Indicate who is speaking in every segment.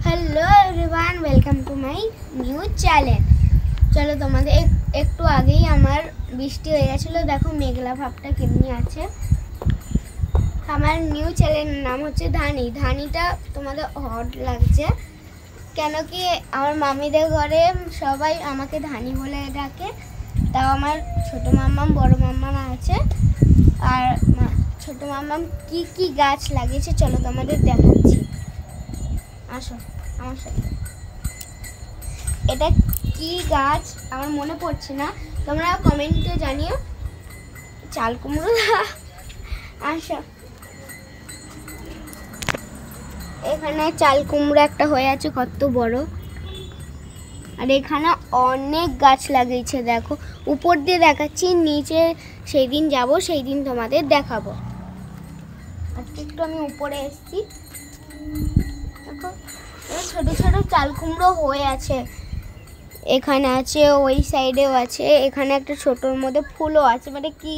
Speaker 1: Hello everyone, welcome to my new channel. চলো তোমাদের একটু আগেই আমার বৃষ্টি হয়ে গেছিল, দেখো মেঘলা ভাবটা কেমনি আছে। আমার নিউ চ্যানেলের নাম হচ্ছে ধানি। ধানিটা তোমাদের হট লাগছে কেন কি আমার মামিদের ঘরে সবাই আমাকে ধানি বলে ডাকে, তাও আমার ছোট মাম্মাম বড় মাম্মাম আছে। আর ছোট মাম্মাম কি কি গাছ লাগিয়েছে চলো তোমাদের দেখাচ্ছি, আসো আমার সাথে। এটা কি গাছ আমার মনে পড়ছে না, তোমরা কমেন্টে জানিও। চাল কুমড়ো। আসো, এখানে চাল কুমড়ো একটা হয়ে আছে কত বড়, আর এখানে অনেক গাছ লাগিয়েছে দেখো। উপর দিয়ে দেখাচ্ছি, নিচে সেই দিন যাব সেই দিন তোমাদের দেখাবো। আজকে একটু আমি উপরে এসেছি, দেখো ছোট ছোট চাল কুমড়ো হয়ে আছে। এখানে আছে, ওই সাইডেও আছে, এখানে একটা ছোটোর মধ্যে ফুলও আছে, মানে কি।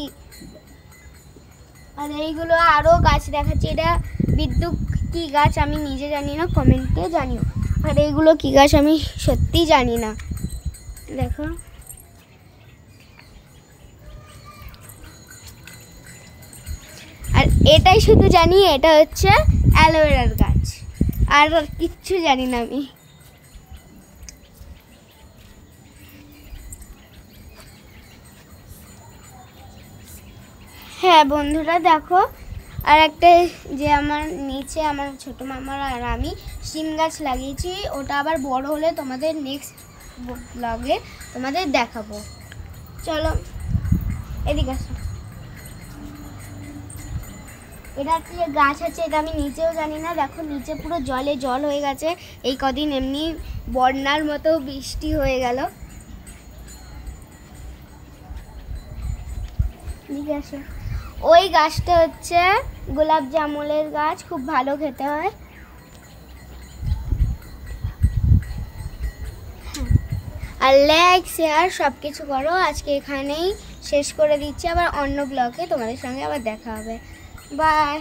Speaker 1: আর এইগুলো আরও গাছ দেখাচ্ছে, এটা বিদ্যুৎ কি গাছ আমি নিজে জানি না, কমেন্টে জানিও। আর এইগুলো কি গাছ আমি সত্যি জানি না, দেখো। আর এটাই শুধু জানি, এটা হচ্ছে অ্যালোভেরার গাছ, আর কিচ্ছু জানি না আমি। হ্যাঁ বন্ধুরা দেখো, আর একটা যে আমার নিচে আমার ছোট মামার আর আমি সিম গাছ লাগিয়েছি, ওটা আবার বড় হলে তোমাদের নেক্সট ব্লগে তোমাদের দেখাবো। চলো এদিকে আসো। এটা একটা যে গাছ আছে, এটা আমি নিচেও জানি না, দেখো নিচে পুরো জলে জল হয়ে গেছে। এই কদিন এমনি বন্যার মতো বৃষ্টি হয়ে গেল। এদিকে আসো। ওই গাছটা হচ্ছে গোলাপ জামুনের গাছ, খুব ভালো খেতে হয়। আর লাইক শেয়ার সব কিছু করো। আজকে এখানেই শেষ করে দিচ্ছি, আবার অন্য ব্লগে তোমাদের সঙ্গে আবার দেখা হবে। বাই।